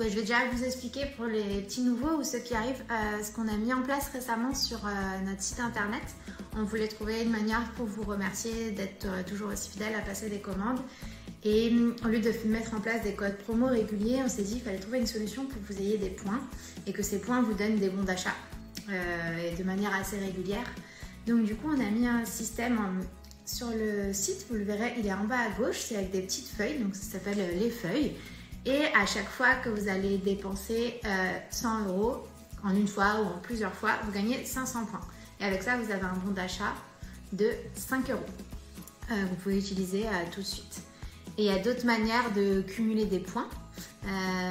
je vais déjà vous expliquer pour les petits nouveaux ou ceux qui arrivent ce qu'on a mis en place récemment sur notre site internet. On voulait trouver une manière pour vous remercier d'être toujours aussi fidèle à passer des commandes. Et au lieu de mettre en place des codes promo réguliers, on s'est dit qu'il fallait trouver une solution pour que vous ayez des points et que ces points vous donnent des bons d'achat de manière assez régulière. Donc du coup, on a mis un système sur le site, vous le verrez, il est en bas à gauche, c'est avec des petites feuilles, donc ça s'appelle les feuilles. Et à chaque fois que vous allez dépenser 100 € en une fois ou en plusieurs fois, vous gagnez 500 points. Et avec ça, vous avez un bon d'achat de 5 €. Vous pouvez utiliser tout de suite. Et il y a d'autres manières de cumuler des points.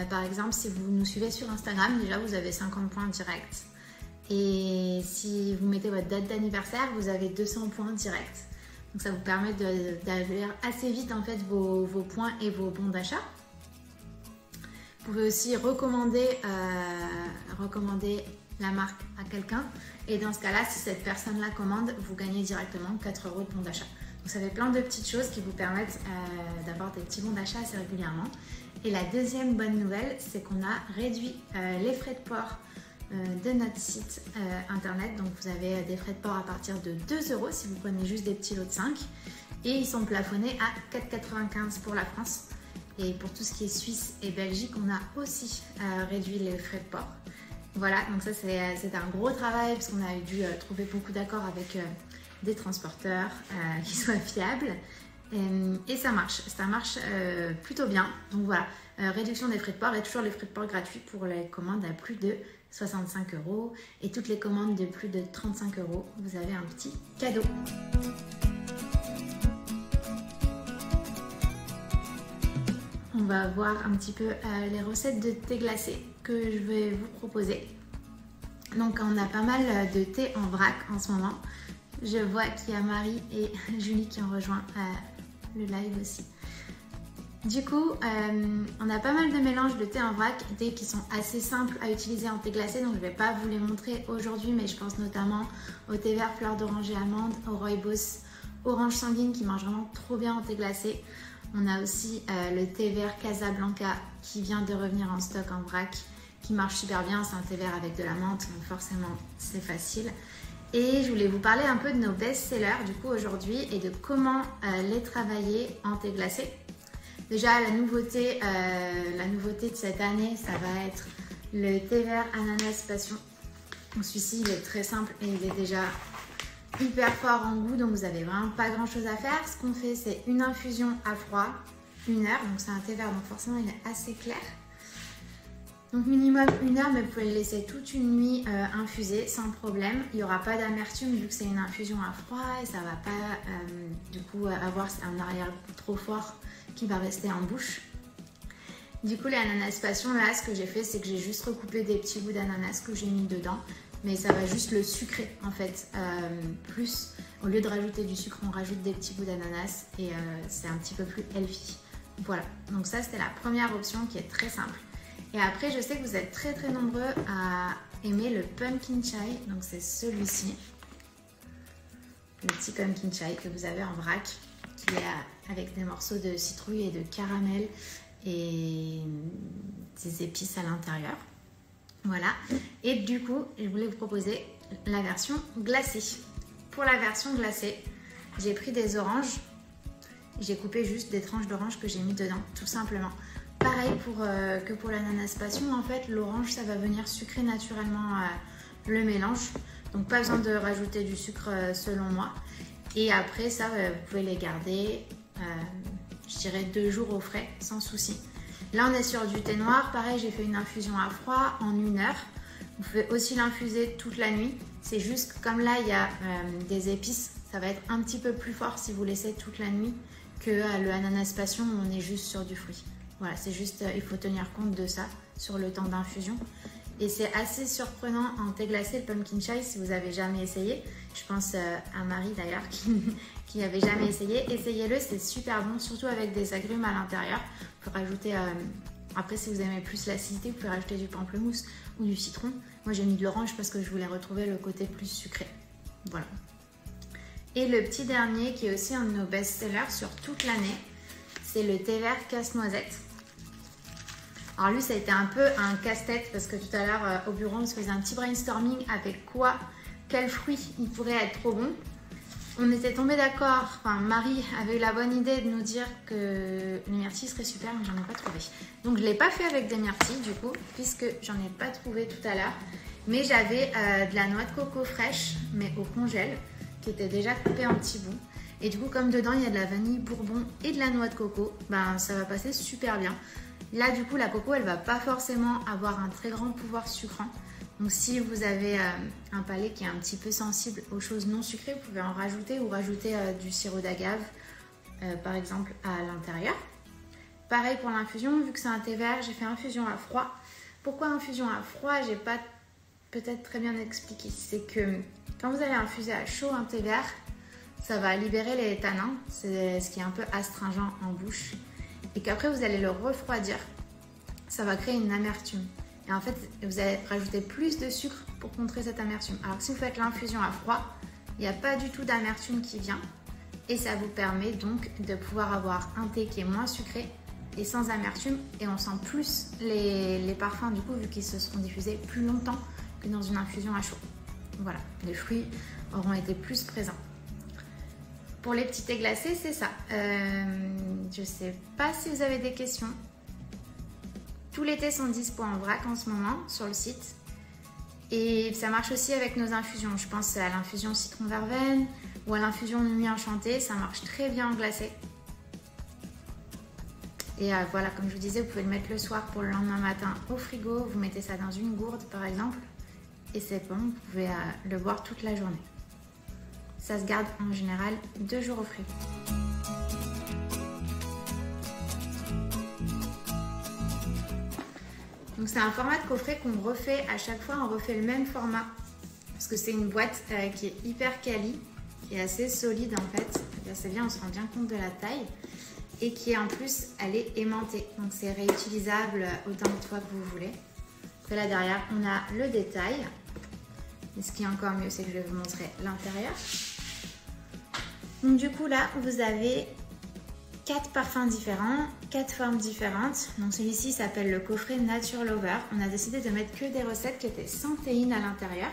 Par exemple, si vous nous suivez sur Instagram, déjà vous avez 50 points directs. Et si vous mettez votre date d'anniversaire, vous avez 200 points directs. Donc ça vous permet d'avoir assez vite en fait vos points et vos bons d'achat. Vous pouvez aussi recommander la marque à quelqu'un. Et dans ce cas-là, si cette personne-là commande, vous gagnez directement 4 € de bons d'achat. Donc ça fait plein de petites choses qui vous permettent d'avoir des petits bons d'achat assez régulièrement. Et la deuxième bonne nouvelle, c'est qu'on a réduit les frais de port de notre site internet. Donc vous avez des frais de port à partir de 2 € si vous prenez juste des petits lots de 5. Et ils sont plafonnés à 4,95 € pour la France. Et pour tout ce qui est Suisse et Belgique, on a aussi réduit les frais de port. Voilà, donc ça c'était un gros travail parce qu'on a dû trouver beaucoup d'accords avec des transporteurs qui soient fiables. Et ça marche plutôt bien. Donc voilà, réduction des frais de port et toujours les frais de port gratuits pour les commandes à plus de 65 € et toutes les commandes de plus de 35 €, vous avez un petit cadeau. On va voir un petit peu les recettes de thé glacé que je vais vous proposer. Donc on a pas mal de thé en vrac en ce moment. Je vois qu'il y a Marie et Julie qui ont rejoint le live aussi. Du coup, on a pas mal de mélanges de thé en vrac, thé qui sont assez simples à utiliser en thé glacé, donc je ne vais pas vous les montrer aujourd'hui, mais je pense notamment au thé vert fleur d'oranger amande, au rooibos orange sanguine qui marche vraiment trop bien en thé glacé. On a aussi le thé vert Casablanca qui vient de revenir en stock en vrac, qui marche super bien, c'est un thé vert avec de la menthe, donc forcément c'est facile. Et je voulais vous parler un peu de nos best-sellers du coup aujourd'hui et de comment les travailler en thé glacé. Déjà la nouveauté de cette année, ça va être le thé vert ananas passion. Donc celui-ci il est très simple et il est déjà hyper fort en goût, donc vous n'avez vraiment pas grand chose à faire. Ce qu'on fait, c'est une infusion à froid, 1 heure, donc c'est un thé vert, donc forcément il est assez clair. Donc minimum 1 heure, mais vous pouvez le laisser toute une nuit infusé sans problème. Il n'y aura pas d'amertume vu que c'est une infusion à froid et ça ne va pas du coup avoir un arrière-goût trop fort qui va rester en bouche. Du coup les ananas passion, là ce que j'ai fait, c'est que j'ai juste recoupé des petits bouts d'ananas que j'ai mis dedans. Mais ça va juste le sucrer en fait, plus au lieu de rajouter du sucre, on rajoute des petits bouts d'ananas et c'est un petit peu plus healthy. Voilà, donc ça c'était la première option qui est très simple. Et après je sais que vous êtes très nombreux à aimer le pumpkin chai, donc c'est celui-ci, le petit pumpkin chai que vous avez en vrac, qui est avec des morceaux de citrouille et de caramel et des épices à l'intérieur. Voilà, et du coup, je voulais vous proposer la version glacée. Pour la version glacée, j'ai pris des oranges, j'ai coupé juste des tranches d'orange que j'ai mis dedans, tout simplement. Pareil que pour l'ananas passion, en fait, l'orange, ça va venir sucrer naturellement le mélange. Donc pas besoin de rajouter du sucre selon moi. Et après ça, vous pouvez les garder, je dirais 2 jours au frais, sans souci. Là, on est sur du thé noir. Pareil, j'ai fait une infusion à froid en 1 heure. Vous pouvez aussi l'infuser toute la nuit. C'est juste que comme là, il y a des épices, ça va être un petit peu plus fort si vous laissez toute la nuit que le ananas passion où on est juste sur du fruit. Voilà, c'est juste, il faut tenir compte de ça sur le temps d'infusion. Et c'est assez surprenant en thé glacé, le pumpkin chai, si vous n'avez jamais essayé. Je pense à Marie d'ailleurs qui n'avait jamais essayé. Essayez-le, c'est super bon, surtout avec des agrumes à l'intérieur. Vous pouvez rajouter, après si vous aimez plus l'acidité, vous pouvez rajouter du pamplemousse ou du citron. Moi j'ai mis de l'orange parce que je voulais retrouver le côté plus sucré. Voilà. Et le petit dernier qui est aussi un de nos best-sellers sur toute l'année, c'est le thé vert casse-noisette. Alors lui, ça a été un peu un casse-tête parce que tout à l'heure au bureau, on se faisait un petit brainstorming avec quel fruit il pourrait être trop bon. On était tombé d'accord, enfin Marie avait eu la bonne idée de nous dire que les myrtilles seraient super, mais j'en ai pas trouvé. Donc je l'ai pas fait avec des myrtilles du coup, puisque j'en ai pas trouvé tout à l'heure. Mais j'avais de la noix de coco fraîche, mais au congèle, qui était déjà coupée en petits bouts. Et du coup, comme dedans il y a de la vanille bourbon et de la noix de coco, ben ça va passer super bien. Là du coup, la coco, elle va pas forcément avoir un très grand pouvoir sucrant. Donc si vous avez un palais qui est un petit peu sensible aux choses non sucrées, vous pouvez en rajouter ou rajouter du sirop d'agave par exemple à l'intérieur. Pareil pour l'infusion, vu que c'est un thé vert, j'ai fait infusion à froid. Pourquoi infusion à froid? J'ai pas peut-être très bien expliqué. C'est que quand vous allez infuser à chaud un thé vert, ça va libérer les tanins, c'est ce qui est un peu astringent en bouche. Et qu'après vous allez le refroidir, ça va créer une amertume. Et en fait, vous allez rajouter plus de sucre pour contrer cette amertume. Alors que si vous faites l'infusion à froid, il n'y a pas du tout d'amertume qui vient. Et ça vous permet donc de pouvoir avoir un thé qui est moins sucré et sans amertume. Et on sent plus les parfums du coup, vu qu'ils se seront diffusés plus longtemps que dans une infusion à chaud. Voilà, les fruits auront été plus présents. Pour les petits thés glacés, c'est ça. Je ne sais pas si vous avez des questions. Tous les thés sont dispo en vrac en ce moment sur le site. Et ça marche aussi avec nos infusions. Je pense à l'infusion citron verveine ou à l'infusion nuit enchantée. Ça marche très bien en glacé. Et voilà, comme je vous disais, vous pouvez le mettre le soir pour le lendemain matin au frigo. Vous mettez ça dans une gourde par exemple. Et c'est bon, vous pouvez le boire toute la journée. Ça se garde en général 2 jours au frigo. Donc c'est un format de coffret qu'on refait à chaque fois, on refait le même format parce que c'est une boîte qui est hyper quali, qui est assez solide en fait, c'est bien, on se rend bien compte de la taille et qui est en plus, elle est aimantée, donc c'est réutilisable autant de fois que vous voulez. Après là derrière, on a le détail et ce qui est encore mieux, c'est que je vais vous montrer l'intérieur. Donc du coup là, vous avez 4 parfums différents, 4 formes différentes. Donc celui-ci s'appelle le coffret Nature Lover. On a décidé de mettre que des recettes qui étaient sans théine à l'intérieur.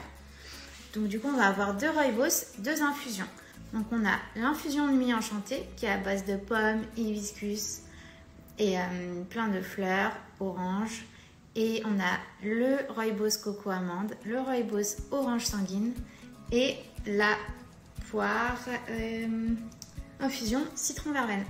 Donc du coup, on va avoir 2 rooibos, 2 infusions. Donc on a l'infusion nuit enchantée qui est à base de pommes, hibiscus et plein de fleurs, orange. Et on a le rooibos coco amande, le rooibos orange sanguine et la poire infusion citron verveine.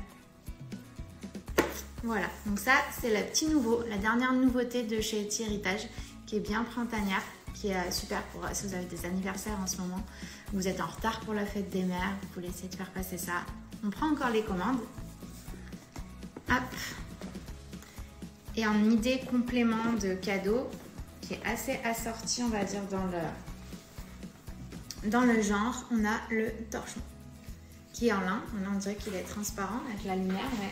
Voilà, donc ça c'est le petit nouveau, la dernière nouveauté de chez Thierrytage qui est bien printanière, qui est super pour si vous avez des anniversaires en ce moment, vous êtes en retard pour la fête des mères, vous voulez essayer de faire passer ça. On prend encore les commandes. Hop. Et en idée complément de cadeau qui est assez assorti, on va dire, dans le genre, on a le torchon qui est en lin. On dirait qu'il est transparent avec la lumière, mais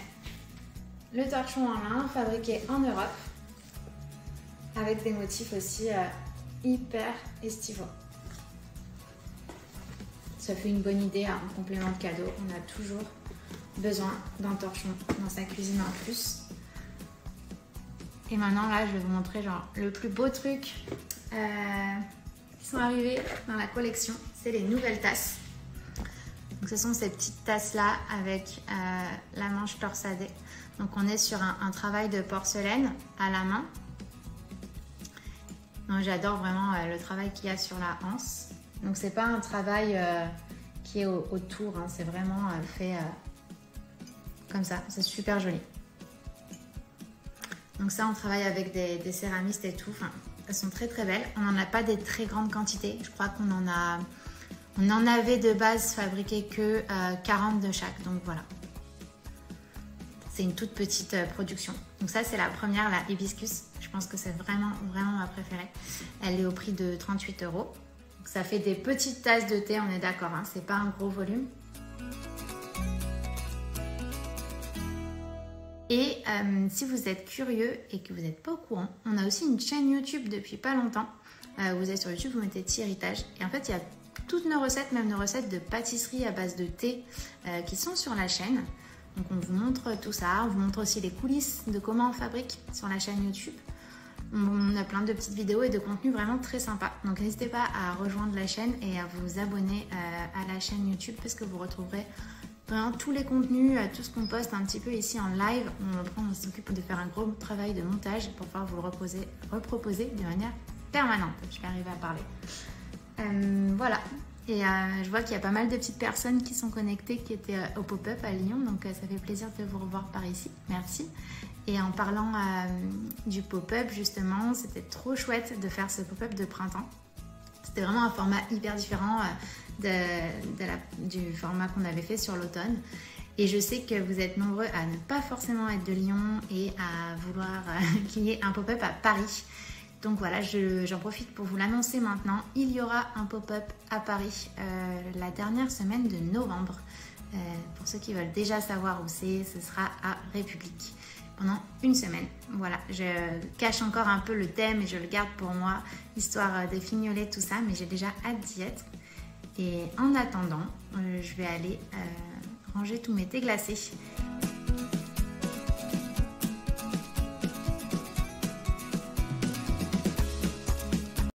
le torchon en lin fabriqué en Europe avec des motifs aussi hyper estivaux. Ça fait une bonne idée, un complément de cadeau. On a toujours besoin d'un torchon dans sa cuisine en plus. Et maintenant là, je vais vous montrer genre le plus beau truc qui sont arrivés dans la collection. C'est les nouvelles tasses. Donc ce sont ces petites tasses là avec la manche torsadée. Donc on est sur un travail de porcelaine à la main. J'adore vraiment le travail qu'il y a sur la anse. Donc c'est pas un travail qui est autour, hein, c'est vraiment fait comme ça, c'est super joli. Donc ça on travaille avec des céramistes et tout, enfin, elles sont très très belles. On n'en a pas des très grandes quantités, je crois qu'on en avait de base fabriqué que 40 de chaque, donc voilà. C'est une toute petite production. Donc ça c'est la première, la hibiscus. Je pense que c'est vraiment ma préférée. Elle est au prix de 38 €. Donc ça fait des petites tasses de thé, on est d'accord, hein, c'est pas un gros volume. Et si vous êtes curieux et que vous n'êtes pas au courant, on a aussi une chaîne YouTube depuis pas longtemps. Vous êtes sur YouTube, vous mettez Thierrytage. Et en fait, il y a toutes nos recettes, même nos recettes de pâtisserie à base de thé qui sont sur la chaîne. Donc on vous montre tout ça, on vous montre aussi les coulisses de comment on fabrique sur la chaîne YouTube. On a plein de petites vidéos et de contenus vraiment très sympas. Donc n'hésitez pas à rejoindre la chaîne et à vous abonner à la chaîne YouTube parce que vous retrouverez vraiment tous les contenus, tout ce qu'on poste un petit peu ici en live. On s'occupe de faire un gros travail de montage pour pouvoir vous le reproposer de manière permanente. Je vais arriver à parler. Voilà. Et je vois qu'il y a pas mal de petites personnes qui sont connectées, qui étaient au pop-up à Lyon. Donc ça fait plaisir de vous revoir par ici. Merci. Et en parlant du pop-up, justement, c'était trop chouette de faire ce pop-up de printemps. C'était vraiment un format hyper différent du format qu'on avait fait sur l'automne. Et je sais que vous êtes nombreux à ne pas forcément être de Lyon et à vouloir qu'il y ait un pop-up à Paris. Donc voilà, j'en profite pour vous l'annoncer maintenant. Il y aura un pop-up à Paris la dernière semaine de novembre. Pour ceux qui veulent déjà savoir où c'est, ce sera à République. Pendant une semaine. Voilà, je cache encore un peu le thème et je le garde pour moi, histoire de fignoler tout ça, mais j'ai déjà hâte d'y être. Et en attendant, je vais aller ranger tous mes thés glacés.